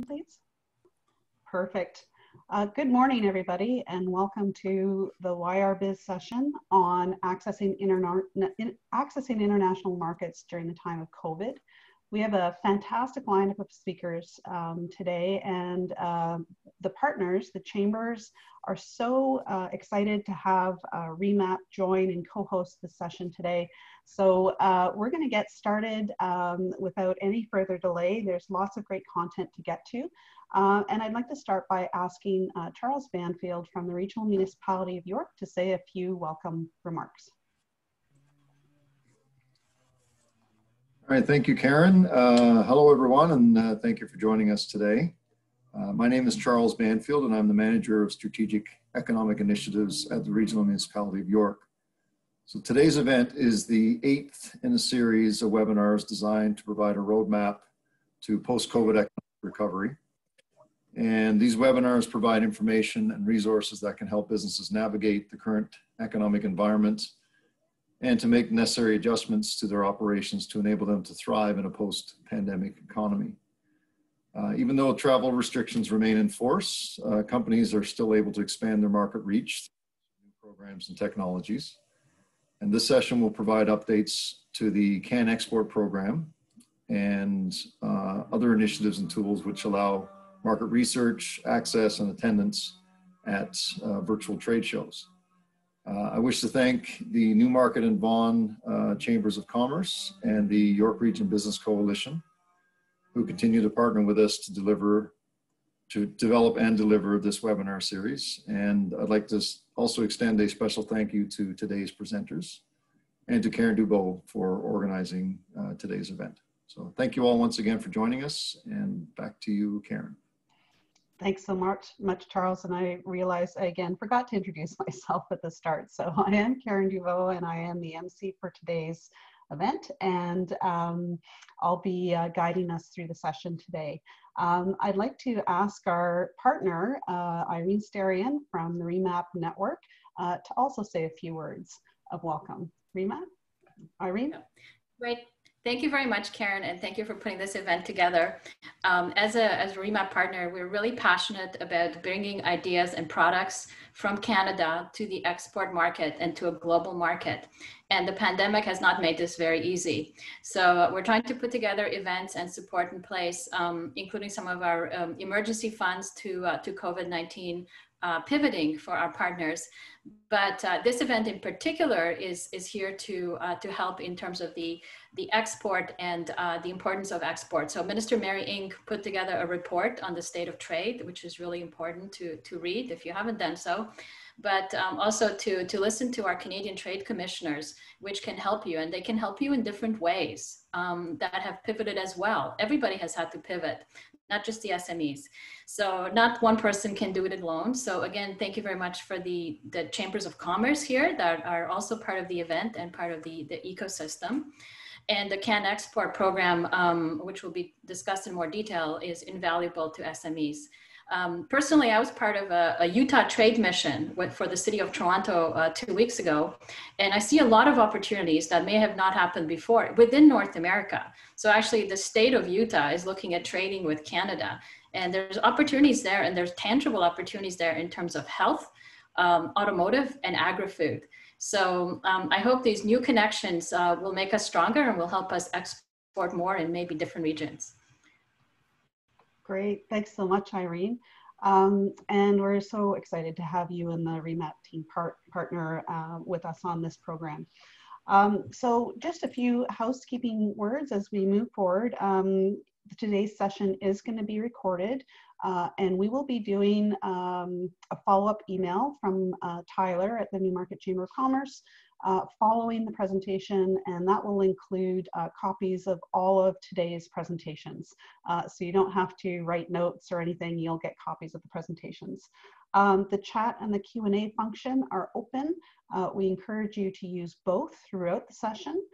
please. Perfect. Good morning, everybody, and welcome to the YRBiz session on accessing international markets during the time of COVID. We have a fantastic lineup of speakers today, and the partners, the chambers, are so excited to have REMAP join and co-host this session today. So we're going to get started without any further delay. There's lots of great content to get to. And I'd like to start by asking Charles Banfield from the Regional Municipality of York to say a few welcome remarks. All right, thank you, Karen. Hello, everyone, and thank you for joining us today. My name is Charles Banfield, and I'm the Manager of Strategic Economic Initiatives at the Regional Municipality of York. So today's event is the 8th in a series of webinars designed to provide a roadmap to post-COVID economic recovery. And these webinars provide information and resources that can help businesses navigate the current economic environment and to make necessary adjustments to their operations to enable them to thrive in a post-pandemic economy. Even though travel restrictions remain in force, companies are still able to expand their market reach through new programs and technologies. And this session will provide updates to the CAN Export program and other initiatives and tools which allow market research, access, and attendance at virtual trade shows. I wish to thank the Newmarket and Vaughan Chambers of Commerce and the York Region Business Coalition, who continue to partner with us to develop and deliver this webinar series. And I'd like to also extend a special thank you to today's presenters and to Karen Dubois for organizing today's event. So thank you all once again for joining us, and back to you, Karen. Thanks so much, Charles. And I realized I again forgot to introduce myself at the start. So I am Karen Dubois, and I am the MC for today's event, and I'll be guiding us through the session today. I'd like to ask our partner, Irene Starian from the REMAP Network, to also say a few words of welcome. REMAP, Irene? Great. Thank you very much, Karen, and thank you for putting this event together. As a REMAP partner, we're really passionate about bringing ideas and products from Canada to the export market and to a global market. And the pandemic has not made this very easy. So we're trying to put together events and support in place, including some of our emergency funds to COVID-19 pivoting for our partners. But this event in particular is here to help in terms of the export and the importance of export. So Minister Mary Ng put together a report on the state of trade, which is really important to read if you haven't done so. But also to listen to our Canadian trade commissioners, which can help you, and they can help you in different ways that have pivoted as well. Everybody has had to pivot, not just the SMEs. So not one person can do it alone. So again, thank you very much for the Chambers of Commerce here that are also part of the event and part of the ecosystem. And the CAN Export program, which will be discussed in more detail, is invaluable to SMEs. Personally, I was part of a Utah trade mission for the city of Toronto 2 weeks ago, and I see a lot of opportunities that may have not happened before within North America. So actually the state of Utah is looking at trading with Canada, and there's opportunities there, and there's tangible opportunities there in terms of health, automotive, and agri-food. So I hope these new connections will make us stronger and will help us export more in maybe different regions. Great, thanks so much, Irene. And we're so excited to have you and the REMAP team partner with us on this program. So just a few housekeeping words as we move forward. Today's session is going to be recorded, and we will be doing a follow-up email from Tyler at the Newmarket Chamber of Commerce following the presentation, and that will include copies of all of today's presentations. So you don't have to write notes or anything, you'll get copies of the presentations. The chat and the Q&A function are open. We encourage you to use both throughout the session,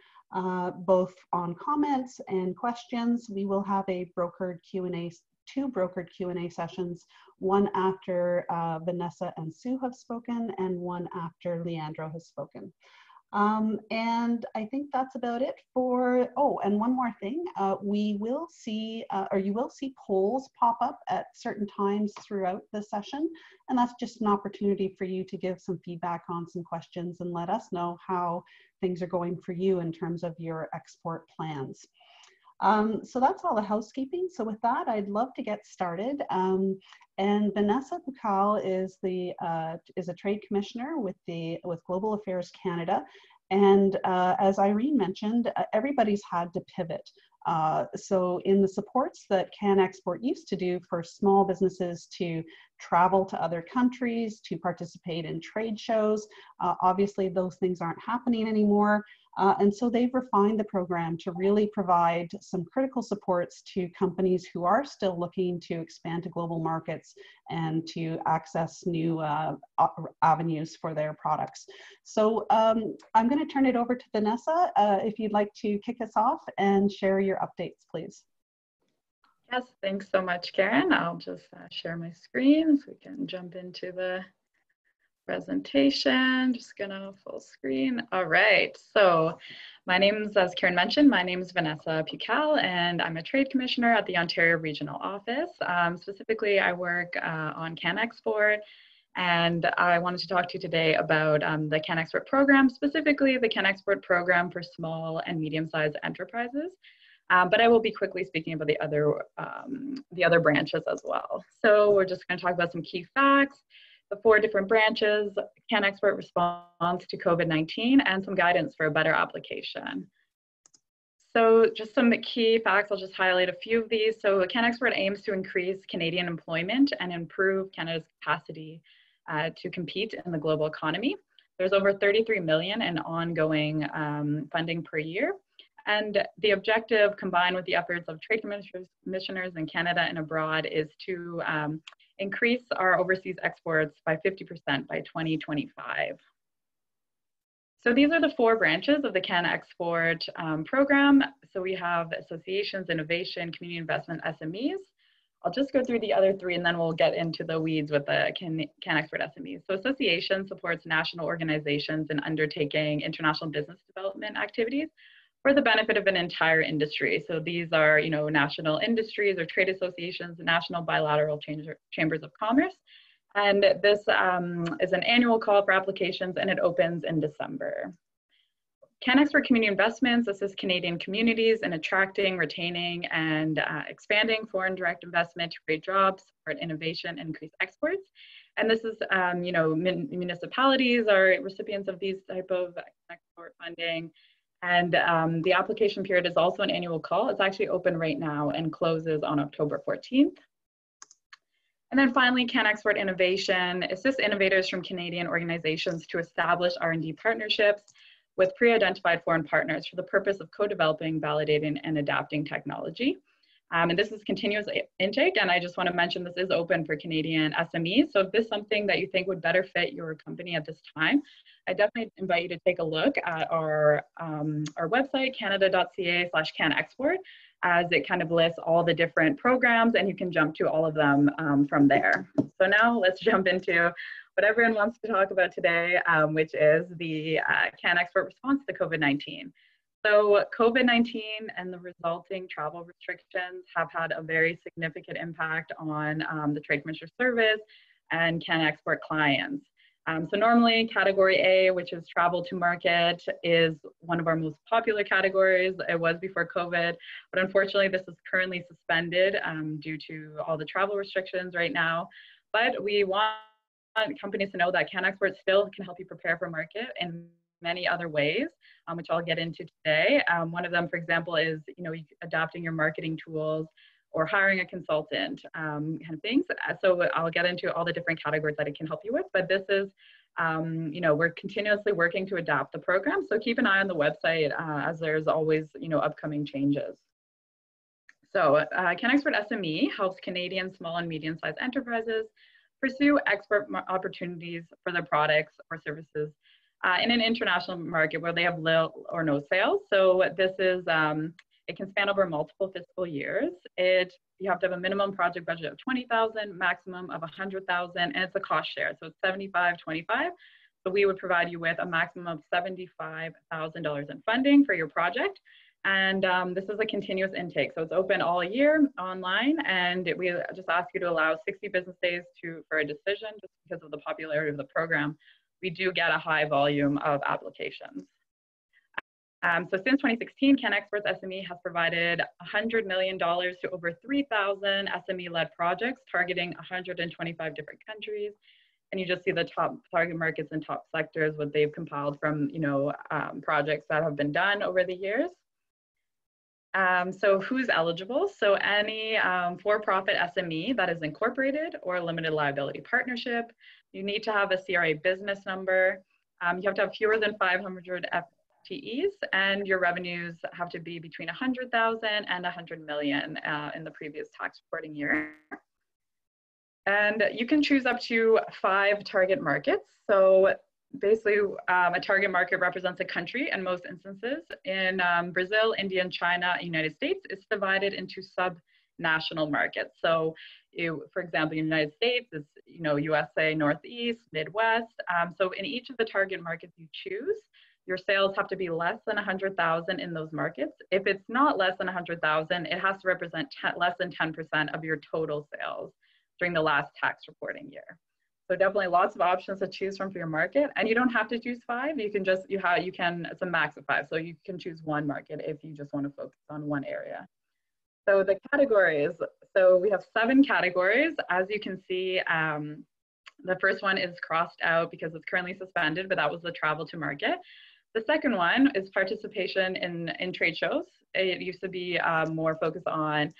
both on comments and questions. We will have a brokered Q&A, two brokered Q&A sessions, one after Vanessa and Sue have spoken and one after Leandro has spoken. And I think that's about it for, oh, and one more thing, we will see, or you will see polls pop up at certain times throughout the session. And that's just an opportunity for you to give some feedback on some questions and let us know how things are going for you in terms of your export plans. So that's all the housekeeping. So with that, I'd love to get started. And Vanessa Bucal is a trade commissioner with Global Affairs Canada. And as Irene mentioned, everybody's had to pivot. So in the supports that CanExport used to do for small businesses to travel to other countries, to participate in trade shows, obviously those things aren't happening anymore. And so they've refined the program to really provide some critical supports to companies who are still looking to expand to global markets and to access new avenues for their products. So I'm going to turn it over to Vanessa if you'd like to kick us off and share your updates, please. Yes, thanks so much, Karen. I'll just share my screen so we can jump into the presentation. Just gonna full screen. All right, so my name's, as Karen mentioned, my name is Vanessa Bucal, and I'm a trade commissioner at the Ontario Regional Office. Specifically, I work on CanExport, and I wanted to talk to you today about the CanExport program, specifically the CanExport program for small and medium-sized enterprises. But I will be quickly speaking about the other branches as well. So we're just going to talk about some key facts, the 4 different branches, CanExport response to COVID-19, and some guidance for a better application. So just some key facts, I'll just highlight a few of these. So CanExport aims to increase Canadian employment and improve Canada's capacity to compete in the global economy. There's over 33 million in ongoing funding per year. And the objective, combined with the efforts of trade commissioners in Canada and abroad, is to increase our overseas exports by 50% by 2025. So these are the 4 branches of the CanExport program. So we have associations, innovation, community investment, SMEs. I'll just go through the other 3 and then we'll get into the weeds with the CanExport SMEs. So association supports national organizations in undertaking international business development activities for the benefit of an entire industry. So these are, national industries or trade associations, national bilateral chambers of commerce. And this is an annual call for applications and it opens in December. CanExport Community Investments assists Canadian communities in attracting, retaining, and expanding foreign direct investment to create jobs, support innovation, and increase exports. And this is, municipalities are recipients of these type of export funding. And the application period is also an annual call. It's actually open right now and closes on October 14th. And then finally, CanExport Innovation assists innovators from Canadian organizations to establish R&D partnerships with pre-identified foreign partners for the purpose of co-developing, validating, and adapting technology. And this is continuous intake, and I just want to mention this is open for Canadian SMEs. So if this is something that you think would better fit your company at this time, I definitely invite you to take a look at our website, canada.ca/CanExport, as it kind of lists all the different programs, and you can jump to all of them from there. So now let's jump into what everyone wants to talk about today, which is the CanExport response to COVID-19. So COVID-19 and the resulting travel restrictions have had a very significant impact on the Trade Commissioner Service and CanExport clients. So normally category A, which is travel to market, is one of our most popular categories. It was before COVID, but unfortunately this is currently suspended due to all the travel restrictions right now. But we want companies to know that CanExport still can help you prepare for market in many other ways, which I'll get into today. One of them, for example, is adapting your marketing tools or hiring a consultant, kind of things. So I'll get into all the different categories that it can help you with, but this is, we're continuously working to adapt the program. So keep an eye on the website as there's always, upcoming changes. So CanExport SME helps Canadian small and medium-sized enterprises pursue export opportunities for their products or services in an international market where they have little or no sales. So this is, it can span over multiple fiscal years. You have to have a minimum project budget of $20,000, maximum of $100,000, and it's a cost share. So it's 75-25. So we would provide you with a maximum of $75,000 in funding for your project. And this is a continuous intake. So it's open all year online, and we just ask you to allow 60 business days for a decision. Just because of the popularity of the program, we do get a high volume of applications. So since 2016, CanExpert's SME has provided $100 million to over 3,000 SME-led projects targeting 125 different countries. And you just see the top target markets and top sectors, what they've compiled from projects that have been done over the years. So who's eligible? So any for-profit SME that is incorporated or a limited liability partnership. You need to have a CRA business number. You have to have fewer than 500 FTEs, and your revenues have to be between 100,000 and 100 million in the previous tax reporting year. And you can choose up to 5 target markets. So basically, a target market represents a country in most instances. In Brazil, India, and China, United States, it's divided into sub-national markets. So, for example, in the United States, it's USA, Northeast, Midwest. So in each of the target markets you choose, your sales have to be less than 100,000 in those markets. If it's not less than 100,000, it has to represent less than 10% of your total sales during the last tax reporting year. So definitely lots of options to choose from for your market, and you don't have to choose 5. You can just it's a max of 5. So you can choose one market if you just want to focus on one area. So the categories. So we have 7 categories. As you can see, the first one is crossed out because it's currently suspended, but that was the travel to market. The second one is participation in trade shows. It used to be more focused on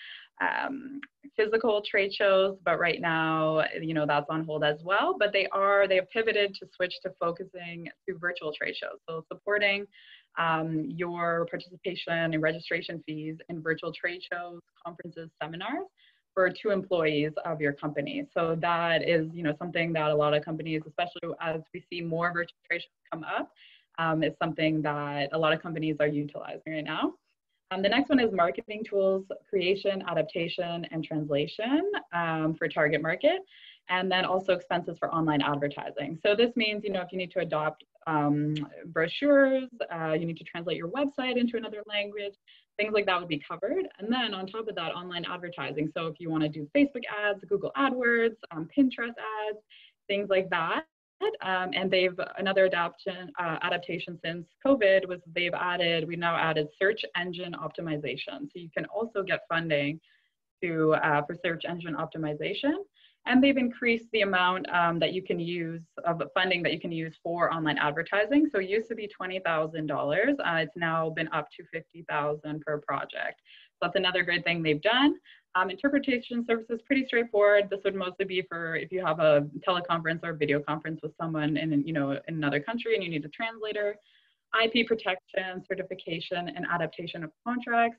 physical trade shows, but right now, that's on hold as well. But they have pivoted to switch to focusing to virtual trade shows. So supporting your participation and registration fees in virtual trade shows, conferences, seminars for 2 employees of your company. So that is, something that a lot of companies, especially as we see more virtual trade shows come up, is something that a lot of companies are utilizing right now. The next one is marketing tools, creation, adaptation, and translation for target market, and then also expenses for online advertising. So this means, if you need to adopt brochures, you need to translate your website into another language, things like that would be covered. And then on top of that, online advertising. So if you want to do Facebook ads, Google AdWords, Pinterest ads, things like that. And another adaptation since COVID was we've now added search engine optimization. So you can also get funding for search engine optimization. And they've increased the amount that you can use of funding that you can use for online advertising. So it used to be $20,000. It's now been up to $50,000 per project. So that's another great thing they've done. Interpretation services, pretty straightforward. This would mostly be for if you have a teleconference or video conference with someone in another country and you need a translator. IP protection, certification, and adaptation of contracts.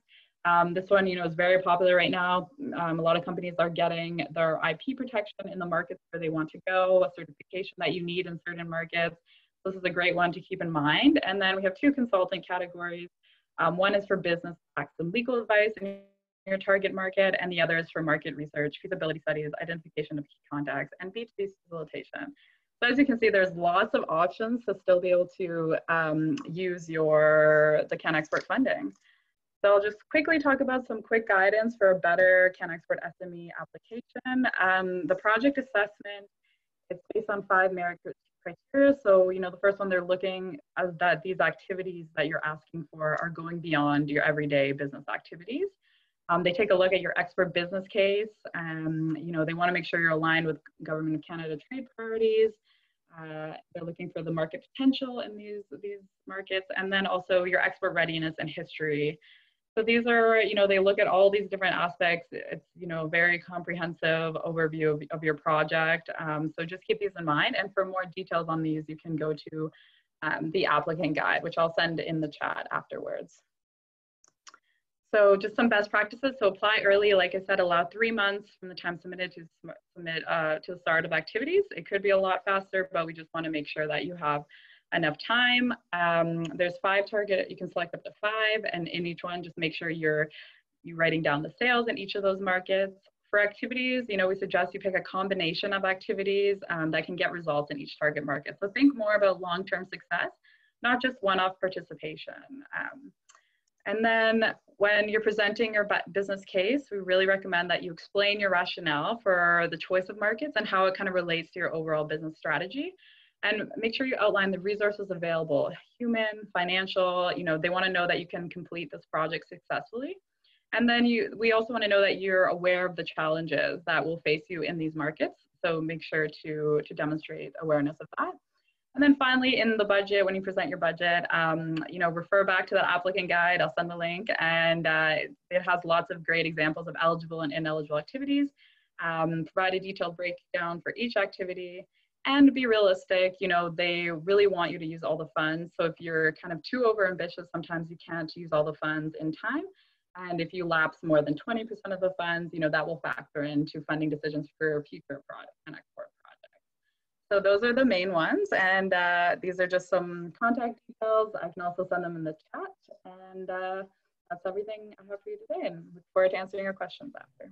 This one, is very popular right now. A lot of companies are getting their IP protection in the markets where they want to go, a certification that you need in certain markets. This is a great one to keep in mind. And then we have 2 consulting categories. One is for business, tax, and legal advice in your target market, and the other is for market research, feasibility studies, identification of key contacts, and B2B facilitation. So as you can see, there's lots of options to still be able to use the CanExpert funding. So I'll just quickly talk about some quick guidance for a better CanExpert SME application. The project assessment, it's based on 5 merit criteria. So, the first one, they're looking at that these activities that you're asking for are going beyond your everyday business activities. They take a look at your expert business case. They want to make sure you're aligned with Government of Canada trade priorities. They're looking for the market potential in these markets, and then also your expert readiness and history. So these are, they look at all these different aspects. It's, very comprehensive overview of your project. So just keep these in mind. And for more details on these, you can go to the applicant guide, which I'll send in the chat afterwards. So just some best practices. So apply early, like I said, allow 3 months from the time submitted to submit to the start of activities. It could be a lot faster, but we just want to make sure that you have enough time. There's 5 target, you can select up to 5, and in each one, just make sure you're writing down the sales in each of those markets. For activities, we suggest you pick a combination of activities that can get results in each target market. So think more about long-term success, not just one-off participation. And then when you're presenting your business case, we really recommend that you explain your rationale for the choice of markets and how it kind of relates to your overall business strategy. And make sure you outline the resources available, human, financial, they want to know that you can complete this project successfully. And then we also want to know that you're aware of the challenges that will face you in these markets. So make sure to demonstrate awareness of that. And then finally, in the budget, when you present your budget, refer back to the applicant guide. I'll send the link, and it has lots of great examples of eligible and ineligible activities. Provide a detailed breakdown for each activity, and be realistic. They really want you to use all the funds. So if you're kind of too overambitious, sometimes you can't use all the funds in time. And if you lapse more than 20% of the funds, that will factor into funding decisions for future product and export projects. So those are the main ones. And these are just some contact details. I can also send them in the chat. And that's everything I have for you today. And look forward to answering your questions after.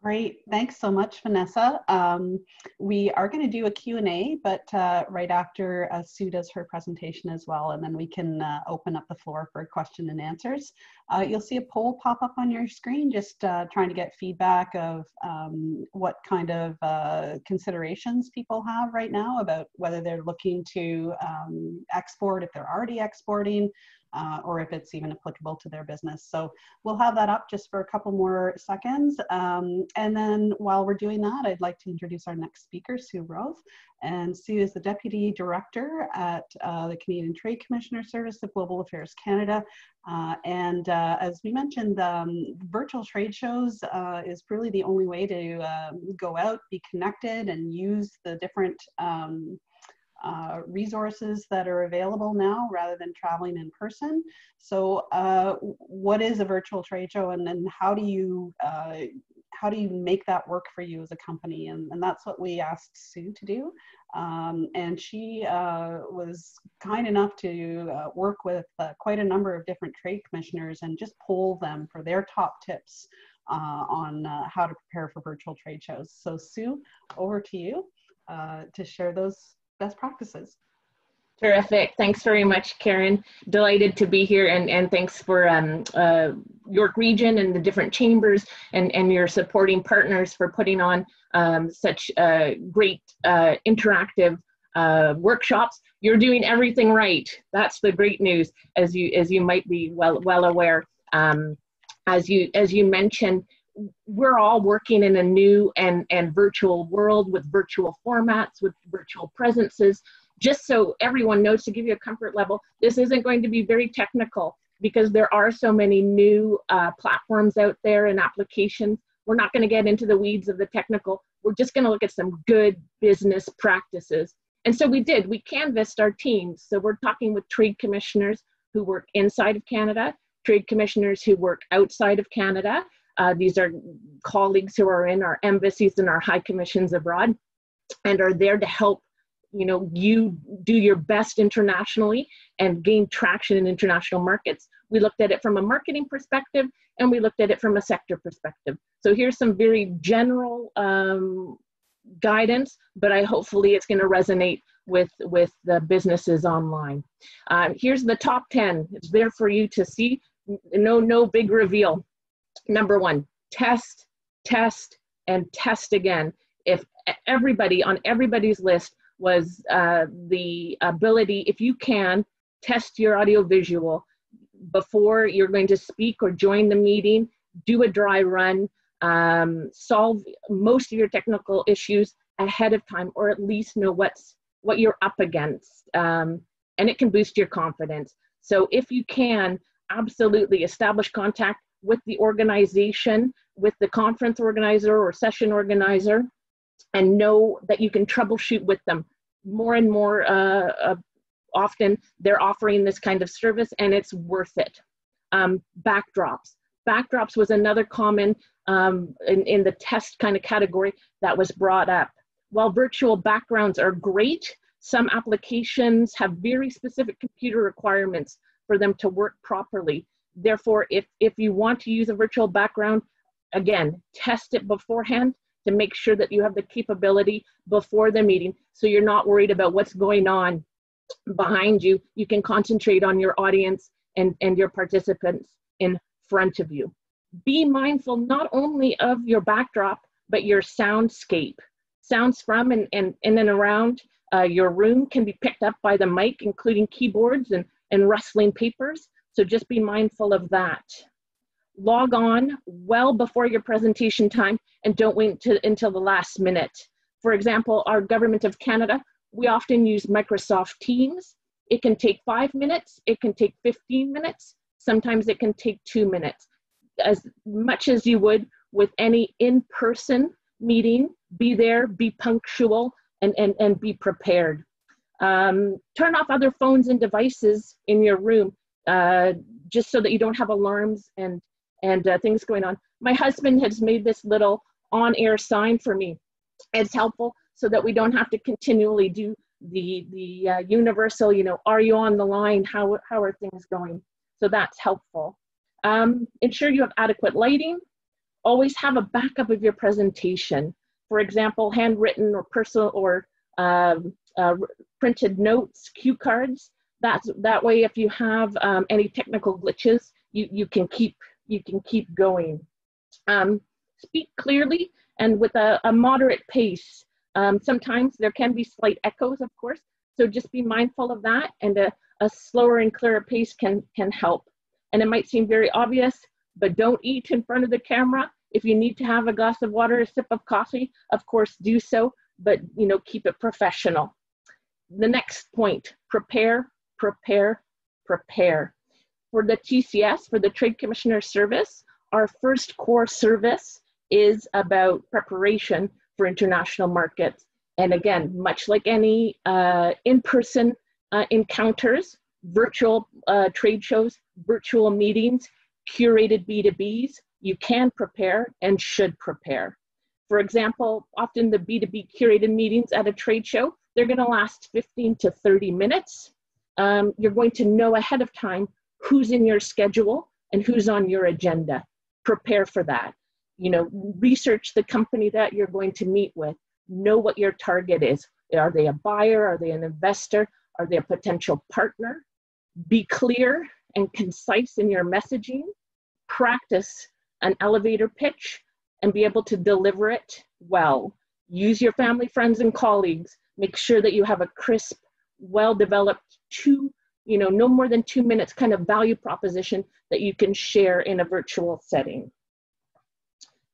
Great, thanks so much, Vanessa. We are going to do a Q&A, but right after Sue does her presentation as well, and then we can open up the floor for question and answers. You'll see a poll pop up on your screen, just trying to get feedback of what kind of considerations people have right now about whether they're looking to export, if they're already exporting, or if it's even applicable to their business. So we'll have that up just for a couple more seconds. And then while we're doing that, I'd like to introduce our next speaker, Sue Rove. And Sue is the Deputy Director at the Canadian Trade Commissioner Service of Global Affairs Canada. As we mentioned, virtual trade shows is really the only way to go out, be connected, and use the different resources that are available now rather than traveling in person. So what is a virtual trade show, and then how do you make that work for you as a company? And that's what we asked Sue to do. And she was kind enough to work with quite a number of different trade commissioners and just poll them for their top tips on how to prepare for virtual trade shows. So Sue, over to you to share those best practices. Terrific. Thanks very much, Karen. Delighted to be here, and thanks for York Region and the different chambers and your supporting partners for putting on such great interactive workshops. You're doing everything right. That's the great news, as you might be well aware. As you mentioned, we're all working in a new and virtual world with virtual formats, with virtual presences. Just so everyone knows, to give you a comfort level, this isn't going to be very technical because there are so many new platforms out there and applications. We're not going to get into the weeds of the technical. We're just going to look at some good business practices. And so we canvassed our teams. So we're talking with trade commissioners who work inside of Canada, trade commissioners who work outside of Canada. These are colleagues who are in our embassies and our high commissions abroad and are there to help you do your best internationally and gain traction in international markets. We looked at it from a marketing perspective, and we looked at it from a sector perspective. So here's some very general guidance, but hopefully it's going to resonate with the businesses online. Here's the top 10. It's there for you to see. No big reveal. Number 1, test, and test again. If everybody on everybody's list was the ability, if you can, test your audiovisual before you're going to speak or join the meeting, do a dry run, solve most of your technical issues ahead of time, or at least know what you're up against, and it can boost your confidence. So if you can, absolutely establish contact with the organization, with the conference organizer or session organizer, and know that you can troubleshoot with them. More and more often, they're offering this kind of service, and it's worth it. Backdrops. Backdrops was another common in the test kind of category that was brought up. While virtual backgrounds are great, some applications have very specific computer requirements for them to work properly. Therefore, if you want to use a virtual background, again, test it beforehand to make sure that you have the capability before the meeting, so you're not worried about what's going on behind you. You can concentrate on your audience and your participants in front of you. Be mindful not only of your backdrop, but your soundscape. Sounds from and in and around your room can be picked up by the mic, including keyboards and rustling papers. So just be mindful of that. Log on well before your presentation time and don't wait until the last minute. For example, our Government of Canada, we often use Microsoft Teams. It can take 5 minutes, it can take 15 minutes, sometimes it can take 2 minutes. As much as you would with any in-person meeting, be there, be punctual, and be prepared. Turn off other phones and devices in your room, just so that you don't have alarms and things going on. My husband has made this little on-air sign for me. It's helpful so that we don't have to continually do the universal, you know, are you on the line? How are things going? So that's helpful. Ensure you have adequate lighting. Always have a backup of your presentation. For example, handwritten or personal or printed notes, cue cards. That way, if you have any technical glitches, you can keep going. Speak clearly and with a moderate pace. Sometimes there can be slight echoes, of course, so just be mindful of that, and a slower and clearer pace can help. And it might seem very obvious, but don't eat in front of the camera. If you need to have a glass of water, a sip of coffee, of course do so, but you know, keep it professional. The next point, prepare, prepare, prepare. For the TCS, for the Trade Commissioner Service, our first core service is about preparation for international markets. And again, much like any in-person encounters, virtual trade shows, virtual meetings, curated B2Bs, you can prepare and should prepare. For example, often the B2B curated meetings at a trade show, they're gonna last 15 to 30 minutes. You're going to know ahead of time who's in your schedule and who's on your agenda. Prepare for that. You know, research the company that you're going to meet with. Know what your target is. Are they a buyer? Are they an investor? Are they a potential partner? Be clear and concise in your messaging. Practice an elevator pitch and be able to deliver it well. Use your family, friends, and colleagues. Make sure that you have a crisp, well-developed no more than 2 minutes kind of value proposition that you can share in a virtual setting.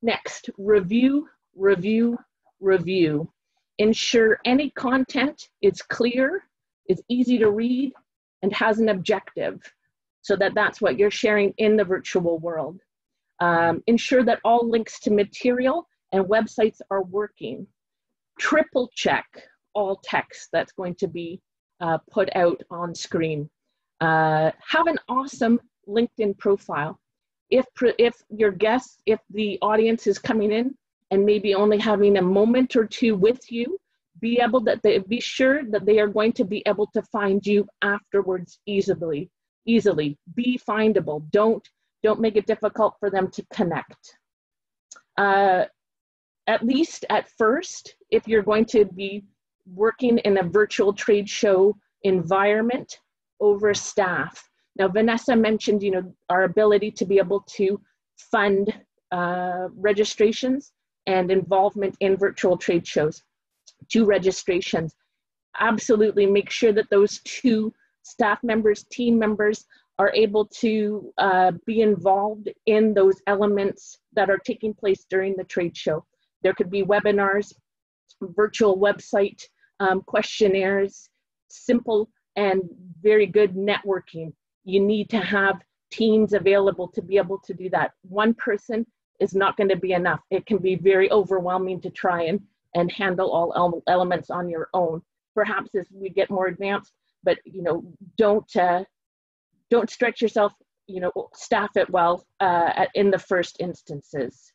Next, review, review, review. Ensure any content is clear, is easy to read, and has an objective, so that's what you're sharing in the virtual world. Ensure that all links to material and websites are working. Triple check all text that's going to be put out on screen. Have an awesome LinkedIn profile. If your guests, if the audience is coming in and maybe only having a moment or two with you, be sure that they are going to be able to find you afterwards easily. Be findable. Don't make it difficult for them to connect. At least at first, if you're going to be working in a virtual trade show environment, over staff. Now, Vanessa mentioned, our ability to be able to fund registrations and involvement in virtual trade shows. 2 registrations. Absolutely make sure that those 2 staff members, team members are able to be involved in those elements that are taking place during the trade show. There could be webinars, virtual website, questionnaires, simple and very good networking. You need to have teams available to be able to do that. One person is not going to be enough. It can be very overwhelming to try and handle all elements on your own. Perhaps as we get more advanced, but don't stretch yourself, staff it well in the first instances.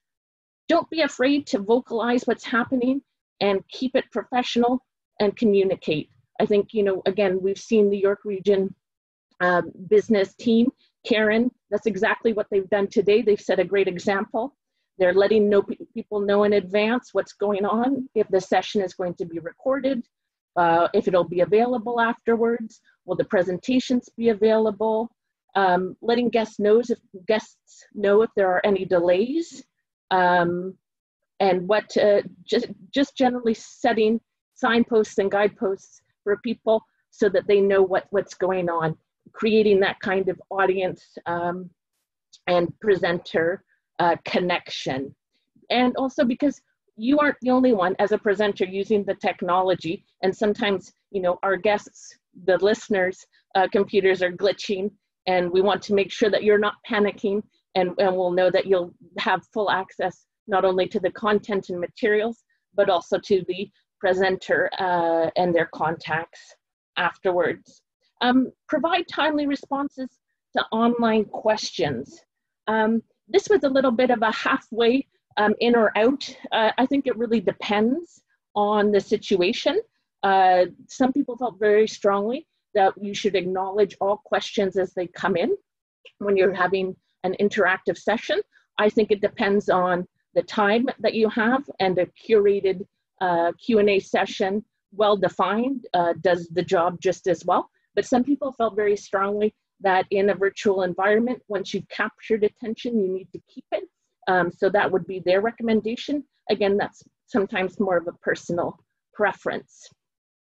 Don't be afraid to vocalize what's happening and keep it professional and communicate. I think, again, we've seen the York Region business team, Karen, that's exactly what they've done today. They've set a great example. They're letting people know in advance what's going on, if the session is going to be recorded, if it'll be available afterwards, will the presentations be available, letting guests know if there are any delays, and what just generally setting signposts and guideposts for people so that they know what's going on, creating that kind of audience and presenter connection. And also because you aren't the only one as a presenter using the technology, and sometimes, you know, our guests, the listeners' computers are glitching, and we want to make sure that you're not panicking, and we'll know that you'll have full access not only to the content and materials, but also to the presenter and their contacts afterwards. Provide timely responses to online questions. This was a little bit of a halfway in or out. I think it really depends on the situation. Some people felt very strongly that you should acknowledge all questions as they come in when you're having an interactive session. I think it depends on the time that you have, and a curated Q&A session, well defined, does the job just as well. But some people felt very strongly that in a virtual environment, once you've captured attention, you need to keep it. So that would be their recommendation. Again, that's sometimes more of a personal preference.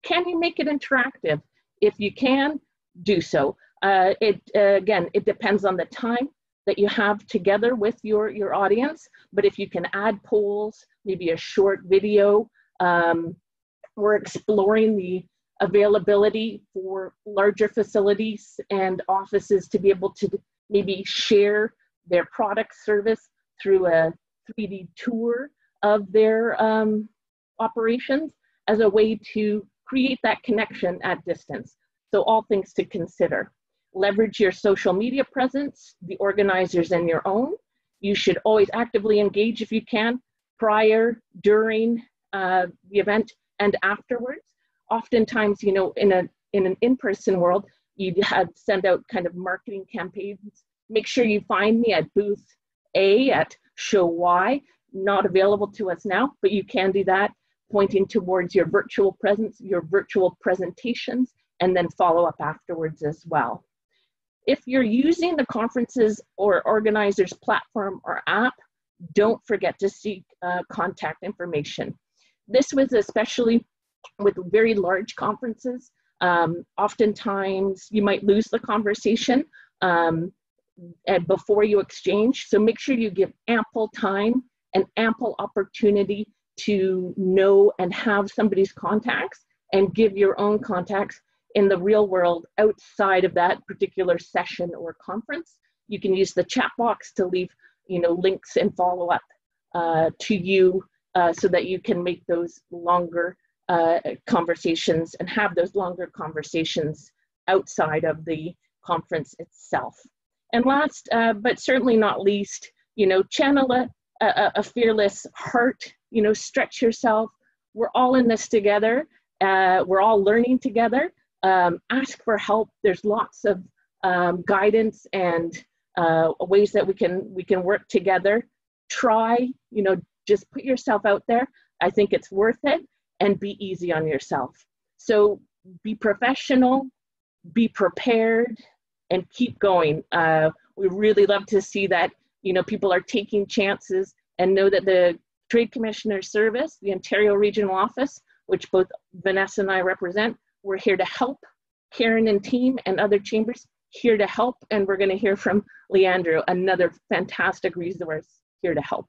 Can you make it interactive? If you can, do so. Again, it depends on the time that you have together with your audience, but if you can add polls, maybe a short video, we're exploring the availability for larger facilities and offices to be able to maybe share their product service through a 3D tour of their operations as a way to create that connection at distance. So all things to consider. Leverage your social media presence, the organizers and your own. You should always actively engage if you can, prior, during the event, and afterwards. Oftentimes, you know, in an in-person world, you'd send out kind of marketing campaigns. Make sure you find me at booth A at show Y, not available to us now, but you can do that, pointing towards your virtual presence, your virtual presentations, and then follow up afterwards as well. If you're using the conferences or organizers platform or app, don't forget to seek contact information. This was especially with very large conferences. Oftentimes you might lose the conversation before you exchange. So make sure you give ample time and ample opportunity to know and have somebody's contacts, and give your own contacts in the real world outside of that particular session or conference. You can use the chat box to leave, you know, links and follow up to you so that you can make those longer conversations and have those longer conversations outside of the conference itself. And last, but certainly not least, you know, channel a fearless heart, you know, stretch yourself. We're all in this together. We're all learning together. Ask for help. There's lots of guidance and ways that we can work together. Try, you know, just put yourself out there. I think it's worth it, and be easy on yourself. So be professional, be prepared, and keep going. We really love to see that, you know, people are taking chances, and know that the Trade Commissioner Service, the Ontario Regional Office, which both Vanessa and I represent, we're here to help. Karen and team and other chambers here to help, and we're going to hear from Leandro, another fantastic resource here to help.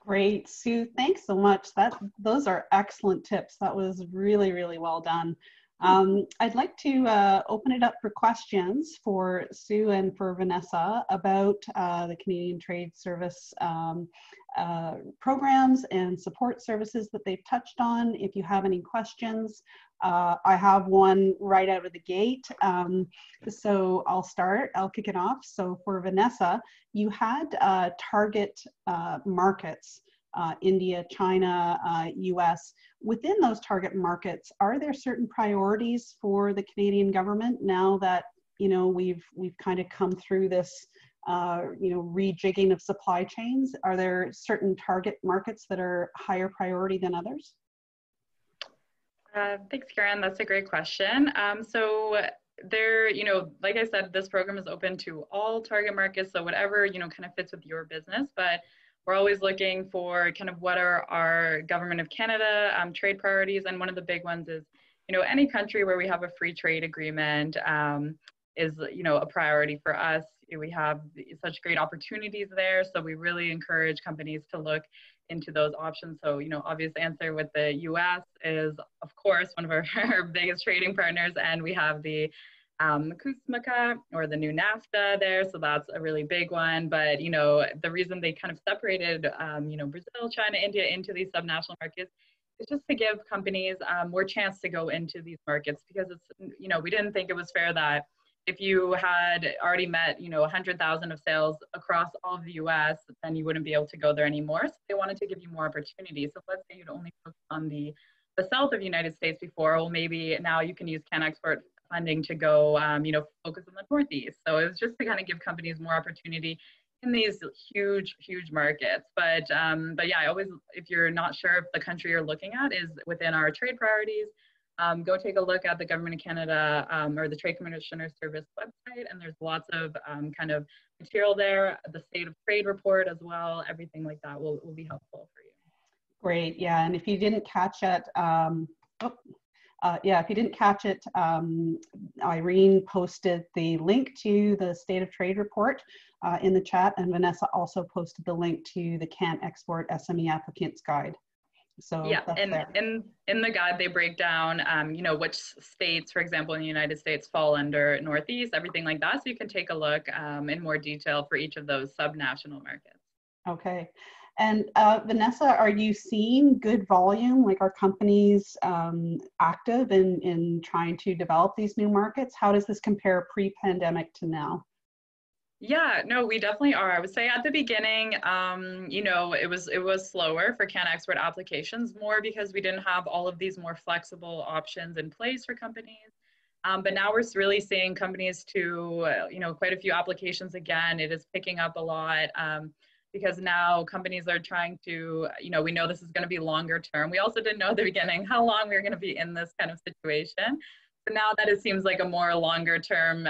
Great, Sue, thanks so much. Those are excellent tips. That was really, really well done. I'd like to open it up for questions for Sue and for Vanessa about the Canadian Trade Service programs and support services that they've touched on. If you have any questions, I have one right out of the gate. So I'll kick it off. So for Vanessa, you had target markets, India, China, US. Within those target markets, are there certain priorities for the Canadian government now that, you know, we've kind of come through this rejigging of supply chains? Are there certain target markets that are higher priority than others? Thanks, Karen. That's a great question. So there, like I said, this program is open to all target markets. So whatever, kind of fits with your business, but we're always looking for kind of what are our Government of Canada trade priorities. And one of the big ones is, any country where we have a free trade agreement is, a priority for us. We have such great opportunities there. So we really encourage companies to look into those options. So, obvious answer with the US is, of course, one of our biggest trading partners. And we have the CUSMA or the new NAFTA there. So that's a really big one. But, the reason they kind of separated, Brazil, China, India into these subnational markets is just to give companies more chance to go into these markets, because it's, we didn't think it was fair that if you had already met, 100,000 of sales across all of the US, then you wouldn't be able to go there anymore. So they wanted to give you more opportunities. So let's say you'd only focus on the south of the United States before, well, maybe now you can use CanExport funding to go, focus on the Northeast. So it was just to kind of give companies more opportunity in these huge, huge markets. But yeah, if you're not sure if the country you're looking at is within our trade priorities, go take a look at the Government of Canada or the Trade Commissioner Service website, and there's lots of kind of material there, the State of Trade report as well, everything like that will be helpful for you. Great, yeah, and if you didn't catch it, Irene posted the link to the State of Trade report in the chat, and Vanessa also posted the link to the CanExport SME Applicants Guide. So yeah, and in the guide, they break down, which states, for example, in the United States fall under Northeast, everything like that. So you can take a look in more detail for each of those subnational markets. Okay. And Vanessa, are you seeing good volume? Like, are companies active in trying to develop these new markets? How does this compare pre-pandemic to now? Yeah, no, we definitely are. I would say at the beginning, it was slower for CanExport applications, more because we didn't have all of these more flexible options in place for companies. But now we're really seeing companies to, quite a few applications again. It is picking up a lot because now companies are trying to, we know this is going to be longer term. We also didn't know at the beginning how long we were going to be in this kind of situation. So now that it seems like a more longer term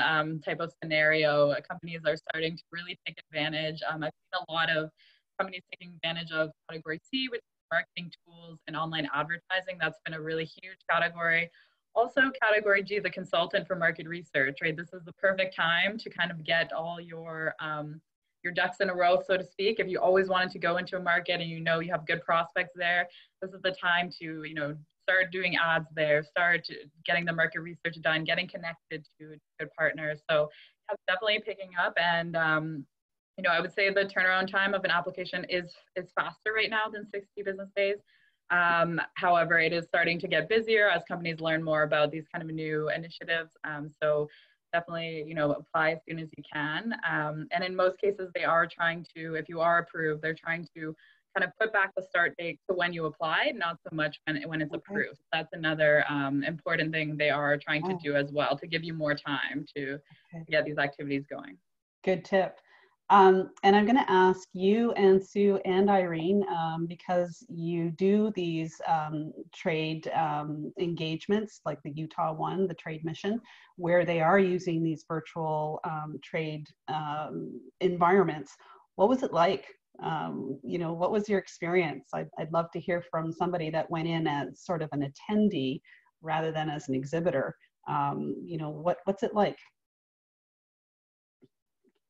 type of scenario, companies are starting to really take advantage. I've seen a lot of companies taking advantage of category C, which is marketing tools and online advertising. That's been a really huge category. Also category G, the consultant for market research, right? This is the perfect time to kind of get all your ducks in a row, so to speak. If you always wanted to go into a market and you have good prospects there, this is the time to, start doing ads there, start getting the market research done, getting connected to good partners. So yeah, definitely picking up. And, I would say the turnaround time of an application is faster right now than 60 business days. However, it is starting to get busier as companies learn more about these kind of new initiatives. So definitely, apply as soon as you can. And in most cases, they are trying to, if you are approved, they're trying to kind of put back the start date to when you applied, not so much when it's approved. So that's another important thing they are trying to do as well, to give you more time to get these activities going. Good tip. And I'm going to ask you and Sue and Irene, because you do these trade engagements, like the Utah one, the trade mission, where they are using these virtual trade environments. What was it like? What was your experience? I'd love to hear from somebody that went in as sort of an attendee rather than as an exhibitor. What's it like?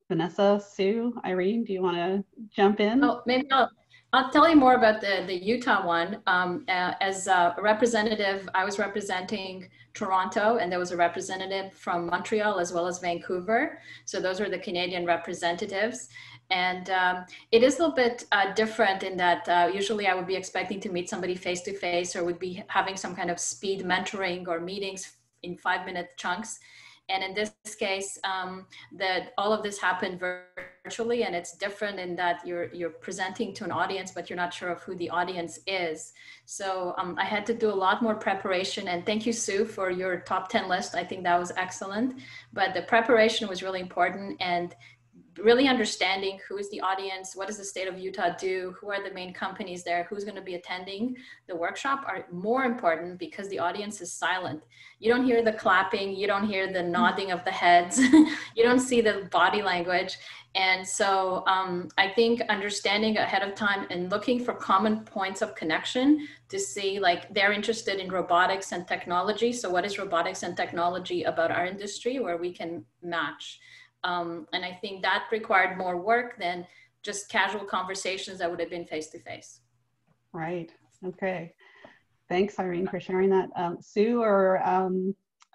Vanessa, Sue, Irene, do you want to jump in? Oh, maybe I'll tell you more about the Utah one. As a representative, I was representing Toronto, and there was a representative from Montreal as well as Vancouver. So those are the Canadian representatives. And it is a little bit different in that usually I would be expecting to meet somebody face-to-face, or would be having some kind of speed mentoring or meetings in 5-minute chunks. And in this case, that all of this happened virtually, and it's different in that you're presenting to an audience, but you're not sure of who the audience is. So I had to do a lot more preparation, and thank you, Sue, for your top 10 list. I think that was excellent, but the preparation was really important. And really understanding who is the audience, what does the state of Utah do, who are the main companies there, who's going to be attending the workshop are more important because the audience is silent. You don't hear the clapping, you don't hear the nodding of the heads, you don't see the body language. And so I think understanding ahead of time and looking for common points of connection to see, like, they're interested in robotics and technology. So what is robotics and technology about our industry where we can match? And I think that required more work than just casual conversations that would have been face-to-face. Right. Okay. Thanks, Irene, for sharing that. Sue or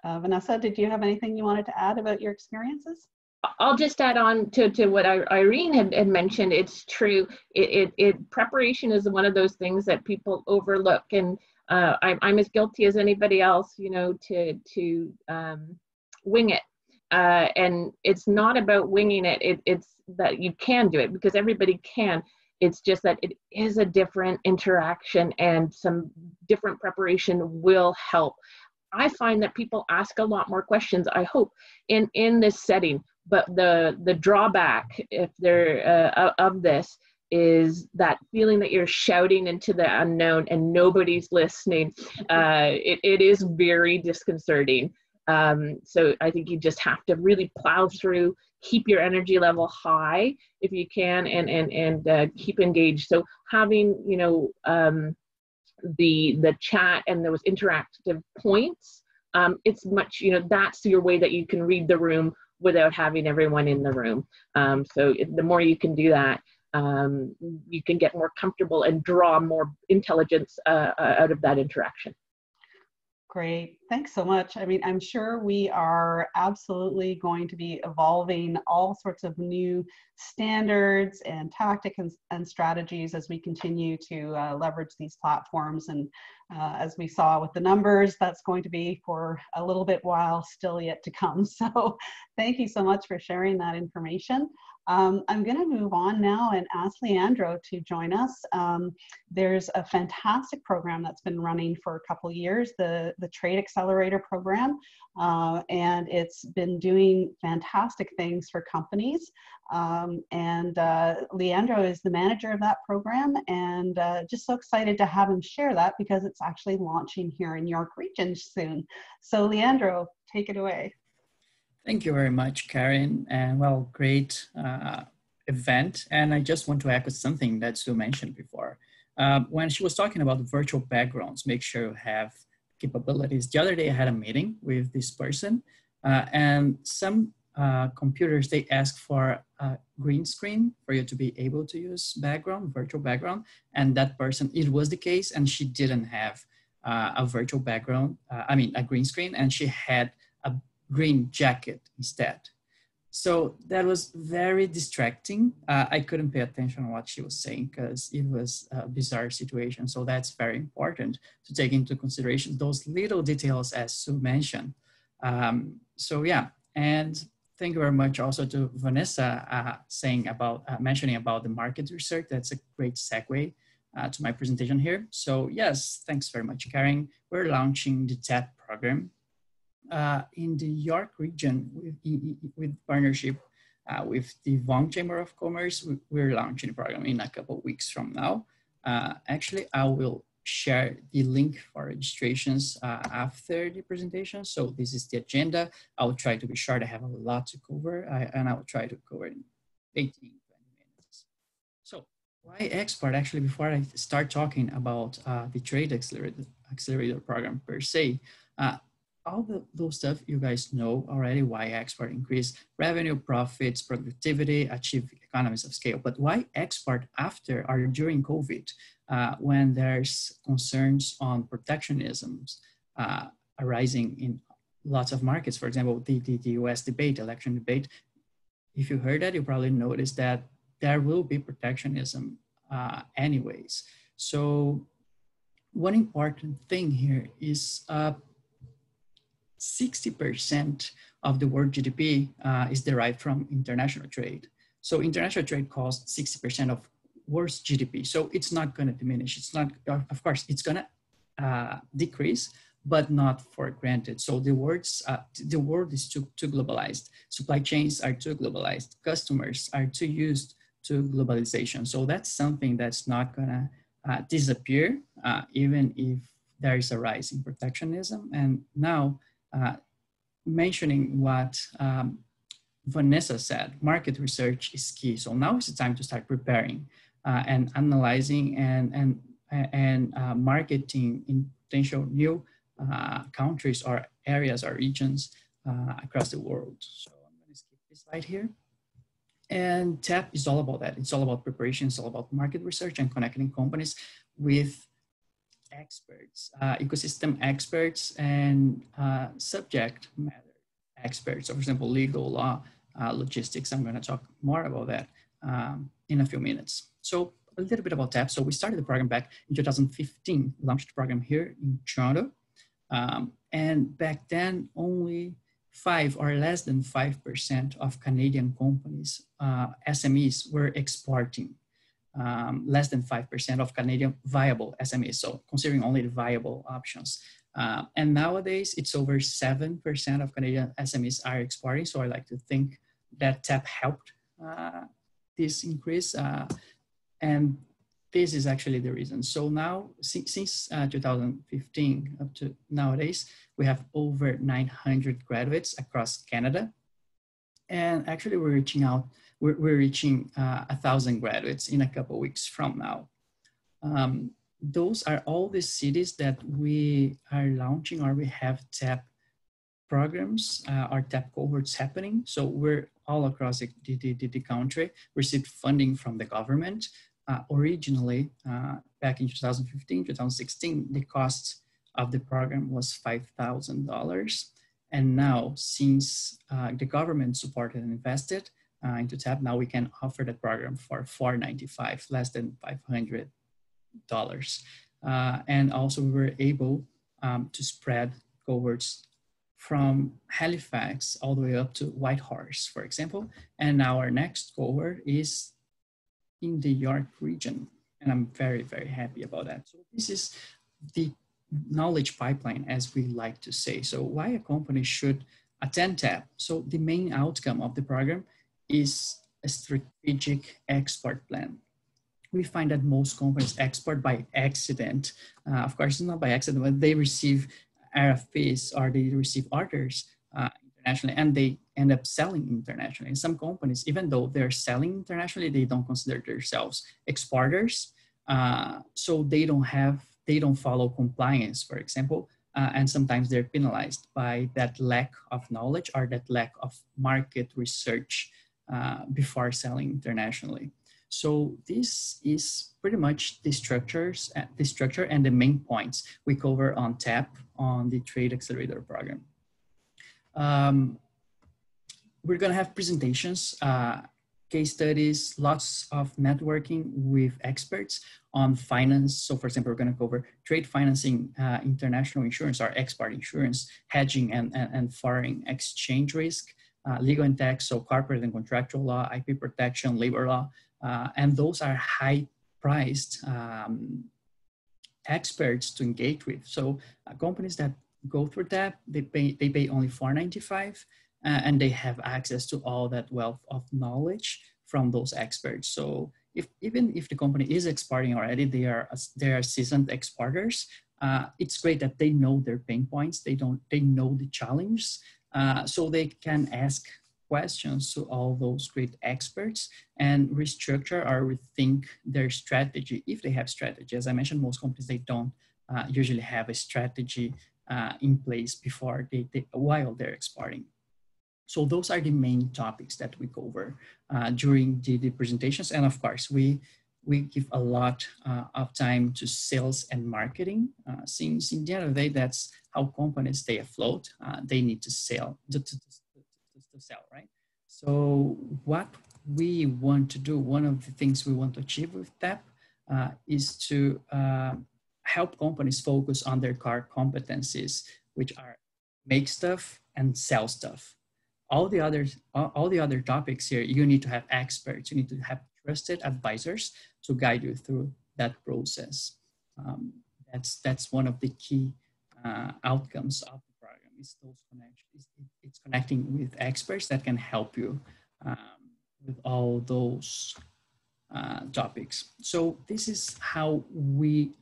Vanessa, did you have anything you wanted to add about your experiences? I'll just add on to what Irene had mentioned. It's true. Preparation is one of those things that people overlook, and I'm as guilty as anybody else, you know, to wing it. And it's not about winging it. It's that you can do it because everybody can. It's just that it is a different interaction, and some different preparation will help. I find that people ask a lot more questions, I hope, in this setting. But the drawback, if they're of this, is that feeling that you're shouting into the unknown and nobody's listening. It is very disconcerting. So I think you just have to really plow through, keep your energy level high if you can, and keep engaged. So having, you know, the chat and those interactive points, it's much, you know, that's your way that you can read the room without having everyone in the room. So the more you can do that, you can get more comfortable and draw more intelligence out of that interaction. Great, thanks so much. I mean, I'm sure we are absolutely going to be evolving all sorts of new standards and tactics and strategies as we continue to leverage these platforms. And as we saw with the numbers, that's going to be for a little bit while still yet to come. So thank you so much for sharing that information. I'm going to move on now and ask Leandro to join us. There's a fantastic program that's been running for a couple years, the Trade Accelerator program, and it's been doing fantastic things for companies. Leandro is the manager of that program, and just so excited to have him share that because it's actually launching here in York Region soon. So Leandro, take it away. Thank you very much, Karen. And well, great event. And I just want to echo something that Sue mentioned before. When she was talking about the virtual backgrounds, make sure you have capabilities. The other day I had a meeting with this person and some computers, they ask for a green screen for you to be able to use background, virtual background. And that person, it was the case, and she didn't have a virtual background, a green screen, and she had a green jacket instead. So that was very distracting. I couldn't pay attention on what she was saying because it was a bizarre situation. So that's very important to take into consideration those little details as Sue mentioned. So yeah, and thank you very much also to Vanessa mentioning about the market research. That's a great segue to my presentation here. So yes, thanks very much, Karen. We're launching the TED program in the York region with partnership with the Vaughan Chamber of Commerce. We're launching the program in a couple of weeks from now. Actually, I will share the link for registrations after the presentation. So this is the agenda. I will try to be short. I have a lot to cover, and I will try to cover in 18, 20 minutes. So why export? Actually, before I start talking about the Trade Accelerator program per se, all those stuff you guys know already, why export increase revenue, profits, productivity, achieve economies of scale. But why export after or during COVID when there's concerns on protectionisms arising in lots of markets? For example, the US debate, election debate. If you heard that, you probably noticed that there will be protectionism anyways. So one important thing here is 60% of the world GDP is derived from international trade. So international trade costs 60% of world's GDP. So it's not going to diminish. It's not, of course, it's going to decrease, but not for granted. So the world is too globalized. Supply chains are too globalized. Customers are too used to globalization. So that's something that's not gonna disappear, even if there is a rise in protectionism. And now, mentioning what Vanessa said, market research is key. So now is the time to start preparing and analyzing and marketing in potential new countries or areas or regions across the world. So I'm going to skip this slide here. And TAP is all about that. It's all about preparation. It's all about market research and connecting companies with experts, ecosystem experts, and subject matter experts. So for example, legal, law, logistics. I'm going to talk more about that in a few minutes. So a little bit about TAP. So we started the program back in 2015, launched the program here in Toronto. And back then, only 5 or less than 5% of Canadian companies, SMEs, were exporting. Less than 5% of Canadian viable SMEs. So considering only the viable options. And nowadays, it's over 7% of Canadian SMEs are exporting. So I like to think that TAP helped this increase. And this is actually the reason. So now, since 2015 up to nowadays, we have over 900 graduates across Canada. And actually we're reaching 1,000 graduates in a couple of weeks from now. Those are all the cities that we are launching or we have TAP programs or TAP cohorts happening. So we're all across the country, received funding from the government. Originally, back in 2015, 2016, the cost of the program was $5,000. And now, since the government supported and invested into TAP, now we can offer that program for $495, less than $500. And also we were able to spread cohorts from Halifax all the way up to Whitehorse, for example. And now our next cohort is in the York region. And I'm very, very happy about that. So this is the knowledge pipeline, as we like to say. So why a company should attend TAP? So the main outcome of the program is a strategic export plan. We find that most companies export by accident. Of course, it's not by accident, but they receive RFPs or they receive orders internationally and they end up selling internationally. And some companies, even though they're selling internationally, they don't consider themselves exporters. So they don't follow compliance, for example, and sometimes they're penalized by that lack of knowledge or that lack of market research before selling internationally. So this is pretty much the structure and the main points we cover on TAP on the Trade Accelerator program. We're gonna have presentations, case studies, lots of networking with experts on finance. So for example, we're gonna cover trade financing, international insurance or export insurance, hedging and foreign exchange risk, legal and tax, so corporate and contractual law, IP protection, labor law, and those are high-priced experts to engage with. So companies that go through that, they pay only $495, and they have access to all that wealth of knowledge from those experts. So even if the company is exporting already, they are seasoned exporters. It's great that they know their pain points. They know the challenge, so they can ask questions to all those great experts and restructure or rethink their strategy if they have strategy. As I mentioned, most companies, they don't usually have a strategy in place before while they're exporting. So those are the main topics that we cover during the presentations. And of course, we give a lot of time to sales and marketing, since in the end of the day, that's how companies stay afloat. They need to sell, to sell, right? So what we want to do, one of the things we want to achieve with TAP is to help companies focus on their core competencies, which are make stuff and sell stuff. All the other topics here, you need to have experts, you need to have trusted advisors to guide you through that process. That's one of the key outcomes of the program is those connections. It's connecting with experts that can help you with all those topics. So this is how we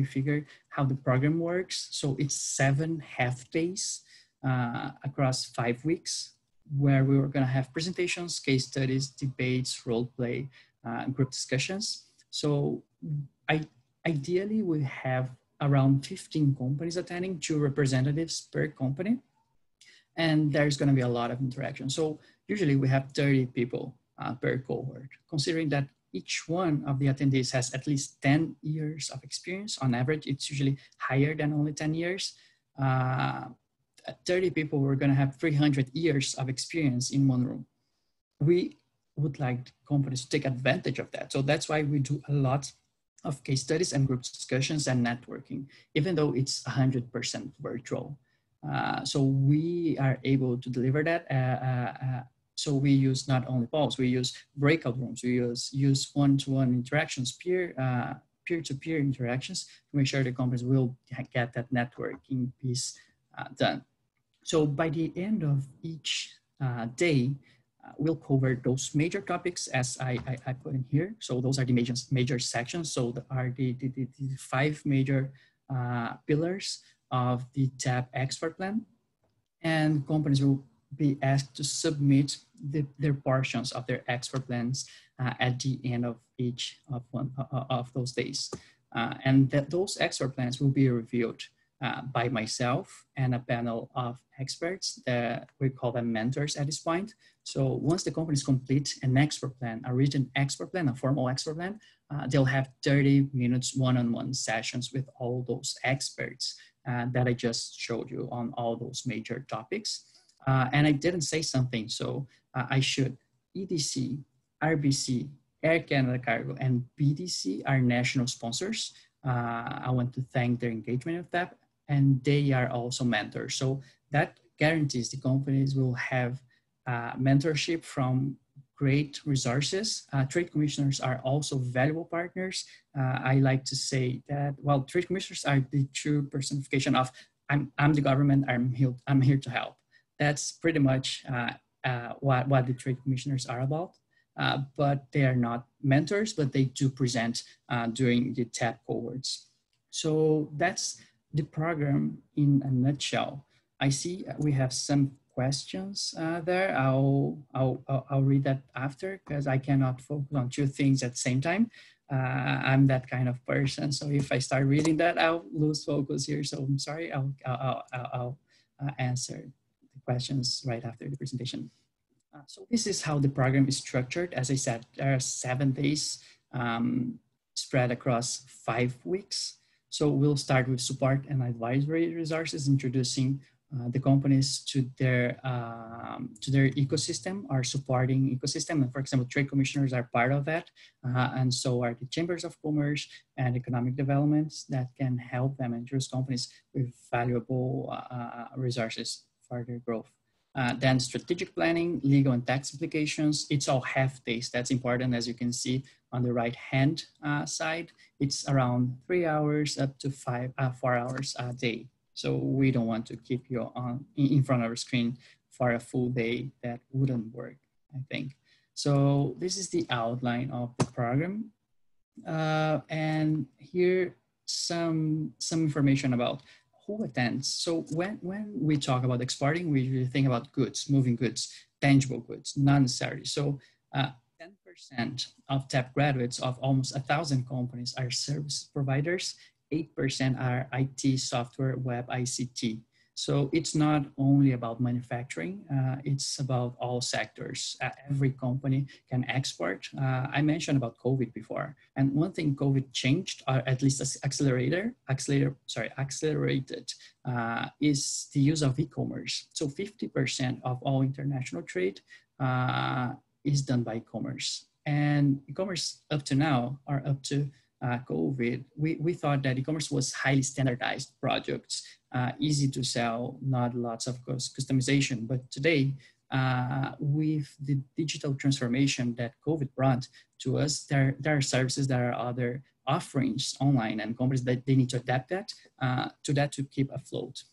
figure how the program works. So it's 7 half days across 5 weeks, where we were going to have presentations, case studies, debates, role play, group discussions. So ideally we have around 15 companies attending, 2 representatives per company, and there's going to be a lot of interaction. So usually we have 30 people per cohort, considering that each one of the attendees has at least 10 years of experience. On average, it's usually higher than only 10 years. 30 people, we're going to have 300 years of experience in one room. We would like companies to take advantage of that. So that's why we do a lot of case studies and group discussions and networking, even though it's 100% virtual. So we are able to deliver that. So we use not only polls, we use breakout rooms, we use one-to-one interactions, peer-to-peer interactions to make sure the companies will get that networking piece done. So by the end of each day, we'll cover those major topics as I put in here. So those are the major sections. So there are the 5 major pillars of the TAP expert plan, and companies will be asked to submit their portions of their expert plans at the end of each of those days. And those expert plans will be reviewed by myself and a panel of experts that we call them mentors at this point. So once the companies complete an expert plan, a written expert plan, a formal expert plan, they'll have 30 minutes one-on-one sessions with all those experts that I just showed you on all those major topics. And I didn't say something, so I should. EDC, RBC, Air Canada Cargo, and BDC are national sponsors. I want to thank their engagement with that, and they are also mentors. So that guarantees the companies will have mentorship from great resources. Trade commissioners are also valuable partners. I like to say that, well, trade commissioners are the true personification of I'm the government, I'm here to help. That's pretty much what the trade commissioners are about. But they are not mentors, but they do present during the TAP cohorts. So that's the program in a nutshell. I see we have some questions there. I'll read that after, because I cannot focus on 2 things at the same time. I'm that kind of person. So if I start reading that, I'll lose focus here. So I'm sorry, I'll answer the questions right after the presentation. So this is how the program is structured. As I said, there are 7 days spread across 5 weeks. So we'll start with support and advisory resources, introducing the companies to their ecosystem, our supporting ecosystem. And for example, trade commissioners are part of that. And so are the chambers of commerce and economic developments that can help them introduce companies with valuable resources for their growth. Then strategic planning, legal and tax applications. It's all half days. That's important. As you can see on the right hand side, it's around 3 hours up to 4 hours a day. So we don't want to keep you in front of a screen for a full day. That wouldn't work, I think. So this is the outline of the program. And here some information about who attends. So when we talk about exporting, we usually think about goods, moving goods, tangible goods, not necessarily. So 10% of TAP graduates of almost 1,000 companies are service providers. 8% are IT, software, web, ICT. So it's not only about manufacturing, it's about all sectors. Every company can export. I mentioned about COVID before. And one thing COVID changed, or at least accelerated, is the use of e-commerce. So 50% of all international trade is done by e-commerce. And e-commerce up to now, or up to COVID, we thought that e-commerce was highly standardized products, easy to sell, not lots of customization. But today, with the digital transformation that COVID brought to us, there are services, there are other offerings online and companies that they need to adapt that to keep afloat.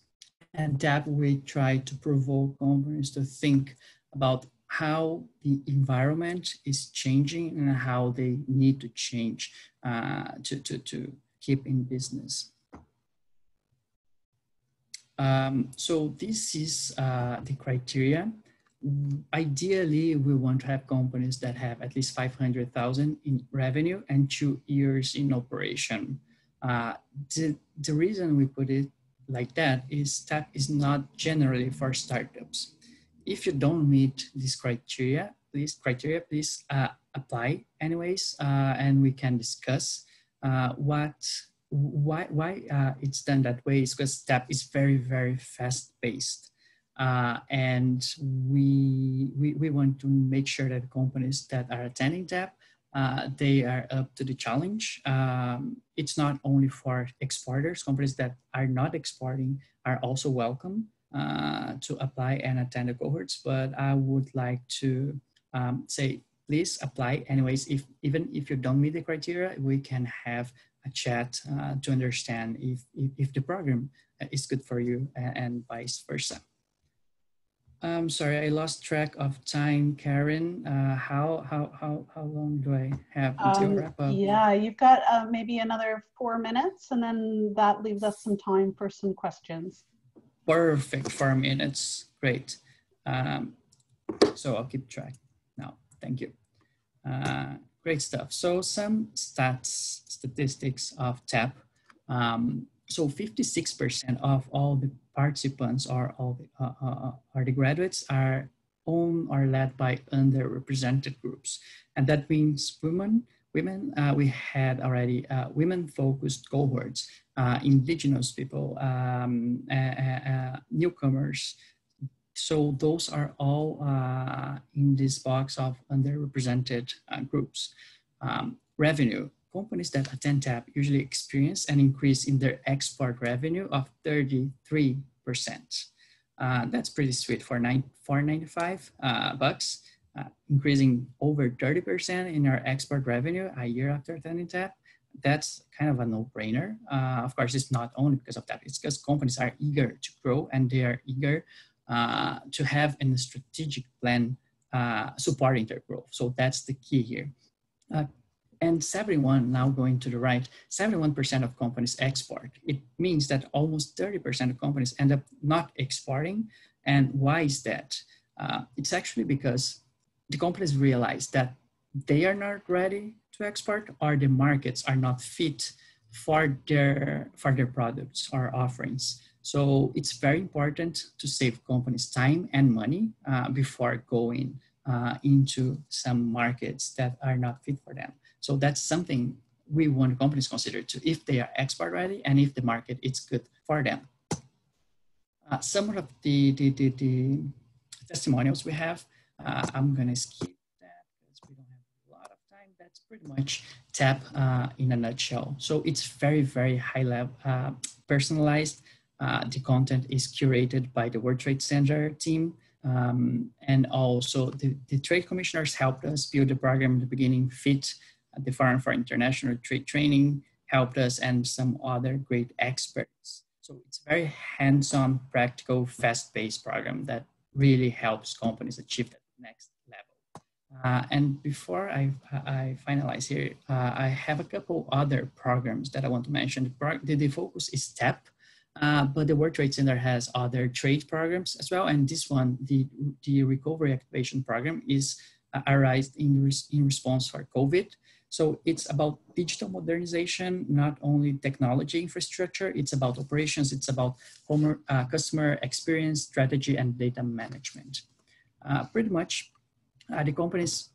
And that we try to provoke companies to think about how the environment is changing and how they need to change to keep in business. So this is the criteria. Ideally, we want to have companies that have at least 500,000 in revenue and 2 years in operation. The reason we put it like that is that is not generally for startups. If you don't meet this criteria, please apply anyways, and we can discuss why it's done that way. Is because TAP is very, very fast-paced. And we want to make sure that companies that are attending TAP, they are up to the challenge. It's not only for exporters. Companies that are not exporting are also welcome to apply and attend the cohorts, but I would like to say, please apply anyways. Even if you don't meet the criteria, we can have a chat to understand if the program is good for you and vice versa. Sorry, I lost track of time, Karen. How long do I have until wrap up? Yeah, you've got maybe another 4 minutes, and then that leaves us some time for some questions. Perfect, 4 minutes, great. So I'll keep track now, thank you. Great stuff. So some statistics of TAP. So 56% of all the participants are the graduates are owned or led by underrepresented groups. And that means women, we had already women-focused cohorts, indigenous people, newcomers. So those are all in this box of underrepresented groups. Revenue. Companies that attend TAP usually experience an increase in their export revenue of 33%. That's pretty sweet for $495, increasing over 30% in our export revenue a year after attending TAP. That's kind of a no-brainer. Of course, it's not only because of that. It's because companies are eager to grow and they are eager to have a strategic plan supporting their growth. So that's the key here. And 71, now going to the right, 71% of companies export. It means that almost 30% of companies end up not exporting. And why is that? It's actually because the companies realize that they are not ready to export or the markets are not fit for their products or offerings. So it's very important to save companies time and money before going into some markets that are not fit for them. So that's something we want companies consider too, if they are export ready and if the market is good for them. Some of the testimonials we have, I'm gonna skip that because we don't have a lot of time. That's pretty much TAP in a nutshell. So it's very, very high level, personalized. The content is curated by the World Trade Center team. And also the trade commissioners helped us build the program in the beginning. FIT, the Forum for International Trade Training, helped us, and some other great experts. So it's very hands-on, practical, fast-paced program that really helps companies achieve that next level. And before I finalize here, I have a couple other programs that I want to mention. The focus is TAP, but the World Trade Center has other trade programs as well. And this one, the Recovery Activation Program, is arised in response for COVID. So it's about digital modernization, not only technology infrastructure, it's about operations, it's about customer experience, strategy, and data management. Pretty much, the companies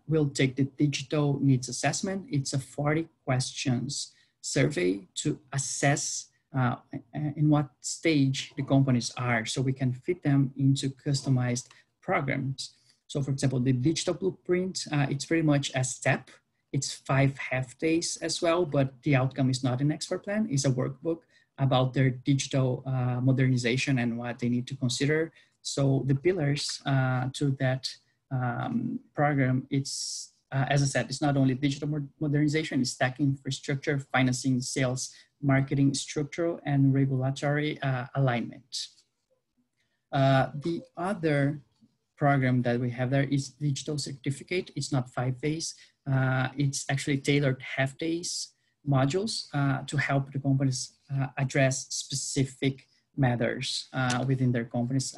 will take the digital needs assessment. It's a 40 questions survey to assess in what stage the companies are, so we can fit them into customized programs. So for example, the digital blueprint, it's pretty much a step. It's 5 half days as well, but the outcome is not an expert plan. It's a workbook about their digital modernization and what they need to consider. So the pillars to that program, it's, as I said, it's not only digital modernization, it's tech infrastructure, financing, sales, marketing, structural, and regulatory alignment. The other program that we have there is digital certificate. It's not 5 days. It's actually tailored half days modules to help the companies address specific matters within their companies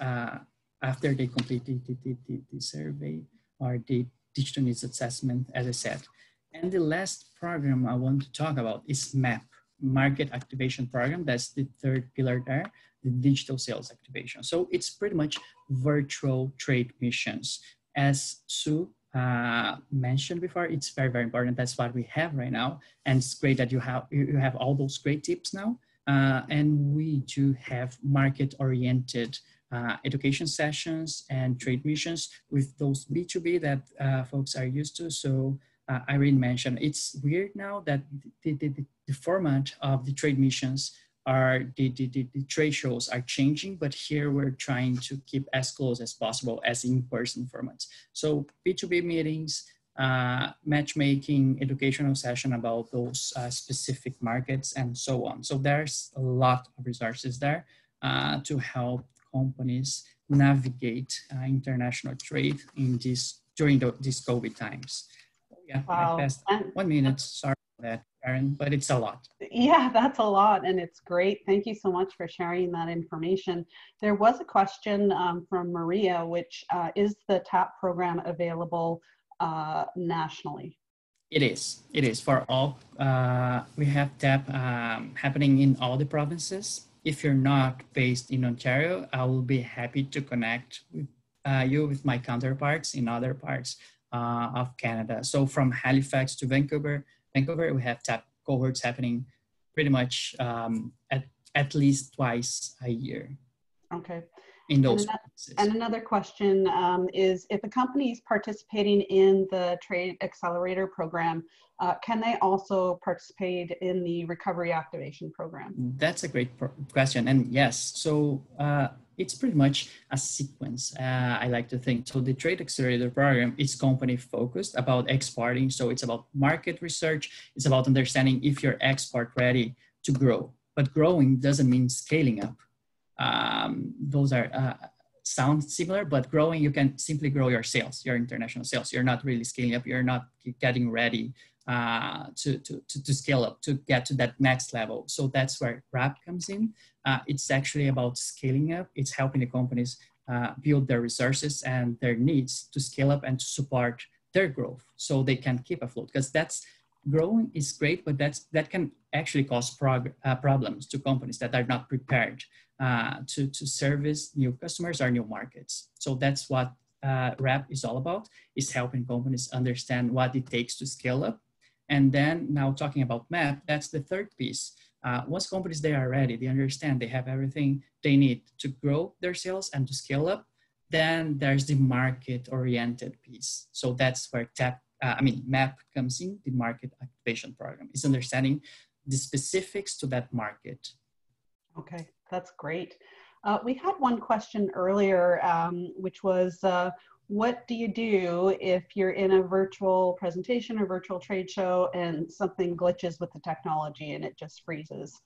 after they complete the survey or the digital needs assessment, as I said. And the last program I want to talk about is MAP, Market Activation Program. That's the third pillar there, the digital sales activation. So it's pretty much virtual trade missions. As Sue mentioned before, it's very, very important. That's what we have right now. And it's great that you have all those great tips now. And we do have market-oriented education sessions and trade missions with those B2B that folks are used to. So Irene mentioned, it's weird now that the format of the trade missions are, the trade shows are changing, but here we're trying to keep as close as possible as in-person formats. So B2B meetings, matchmaking, educational session about those specific markets and so on. So there's a lot of resources there to help companies navigate international trade in during these COVID times. Yeah, wow. I passed 1 minute, sorry for that, Karen, but it's a lot. Yeah, that's a lot, and it's great. Thank you so much for sharing that information. There was a question from Maria, which is the TAP program available nationally? It is for all. We have TAP happening in all the provinces. If you're not based in Ontario, I will be happy to connect with you with my counterparts in other parts of Canada. So from Halifax to Vancouver, we have TAP cohorts happening pretty much at least twice a year. Okay. In those and another question is, if a company is participating in the Trade Accelerator program, can they also participate in the Recovery Activation program? That's a great question. And yes, so it's pretty much a sequence, I like to think. So the Trade Accelerator program is company focused about exporting. So it's about market research. It's about understanding if you're export ready to grow. But growing doesn't mean scaling up. Those are sound similar, but growing, you can simply grow your sales, your international sales. You're not really scaling up. You're not getting ready to scale up, to get to that next level. So that's where RAP comes in. It's actually about scaling up. It's helping the companies build their resources and their needs to scale up and to support their growth so they can keep afloat. Because that's growing is great, but that can actually cause problems to companies that are not prepared to service new customers or new markets. So that's what RAP is all about, is helping companies understand what it takes to scale up. And then now talking about MAP, that's the third piece. Once companies, they are ready, they understand they have everything they need to grow their sales and to scale up, then there's the market-oriented piece. So that's where MAP comes in, the Market Activation Program. It's understanding the specifics to that market. Okay, that's great. We had one question earlier, which was, what do you do if you're in a virtual presentation or virtual trade show and something glitches with the technology and it just freezes?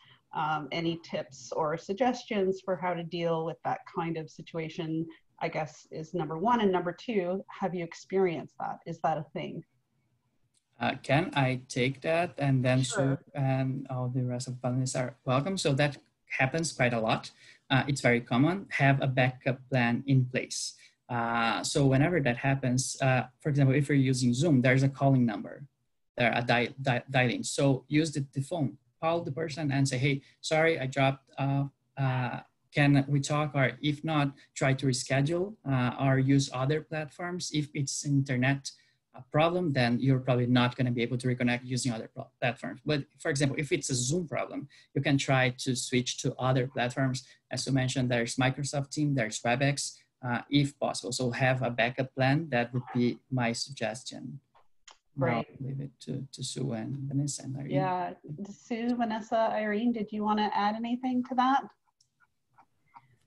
Any tips or suggestions for how to deal with that kind of situation, I guess, is number one. And number two, have you experienced that? Is that a thing? Can I take that? And then Sure. Sue and all the rest of the panelists are welcome. So that happens quite a lot. It's very common. Have a backup plan in place. So whenever that happens, for example, if you're using Zoom, there's a calling number, there a dialing. So use the phone, call the person and say, hey, sorry, I dropped, can we talk? Or if not, try to reschedule or use other platforms. If it's internet problem, then you're probably not going to be able to reconnect using other platforms. But for example, if it's a Zoom problem, you can try to switch to other platforms. As you mentioned, there's Microsoft Teams, there's WebEx, if possible. So have a backup plan. That would be my suggestion. Great. I'll leave it to Sue and Vanessa and Irene. Yeah, Sue, Vanessa, Irene, did you want to add anything to that?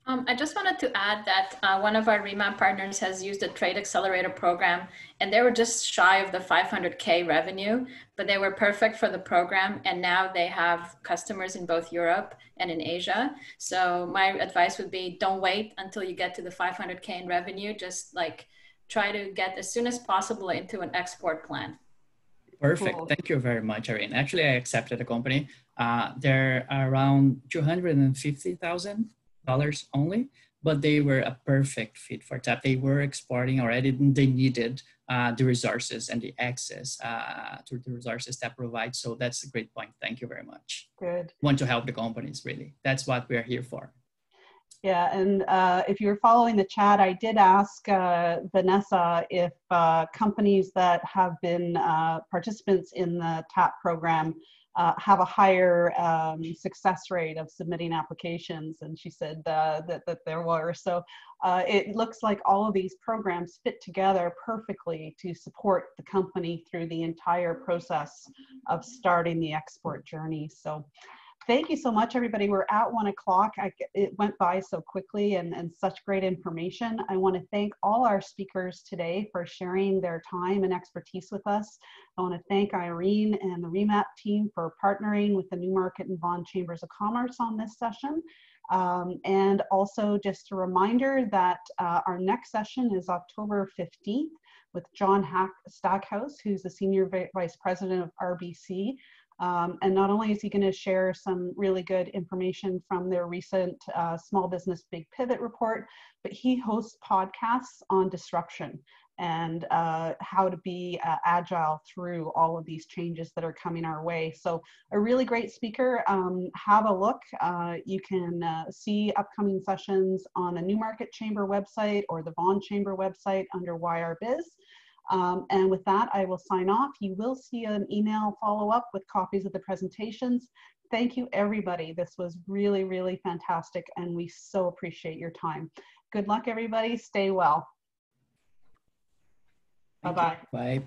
I just wanted to add that one of our remap partners has used the Trade Accelerator program, and they were just shy of the 500K revenue, but they were perfect for the program. And now they have customers in both Europe and in Asia. So my advice would be, don't wait until you get to the 500K in revenue. Just like try to get as soon as possible into an export plan. Perfect. Cool. Thank you very much, Irene. Actually, I accepted a company. They're around $250,000 only, but they were a perfect fit for TAP. They were exporting already, and they needed the resources and the access to the resources TAP provides. So that's a great point. Thank you very much. Good. Want to help the companies, really. That's what we're here for. Yeah, and if you're following the chat, I did ask Vanessa if companies that have been participants in the TAP program have a higher success rate of submitting applications, and she said that there were. So it looks like all of these programs fit together perfectly to support the company through the entire process of starting the export journey. So thank you so much, everybody. We're at 1 o'clock. It went by so quickly and such great information. I want to thank all our speakers today for sharing their time and expertise with us. I want to thank Irene and the REMAP team for partnering with the Newmarket and Vaughan Chambers of Commerce on this session. And also just a reminder that our next session is October 15th with John Stackhouse, who's the Senior Vice President of RBC. And not only is he going to share some really good information from their recent Small Business Big Pivot report, but he hosts podcasts on disruption and how to be agile through all of these changes that are coming our way. So a really great speaker. Have a look. You can see upcoming sessions on the Newmarket Chamber website or the Vaughan Chamber website under YRBiz. And with that, I will sign off. You will see an email follow-up with copies of the presentations. Thank you, everybody. This was really, really fantastic, and we so appreciate your time. Good luck, everybody. Stay well. Bye-bye. Bye.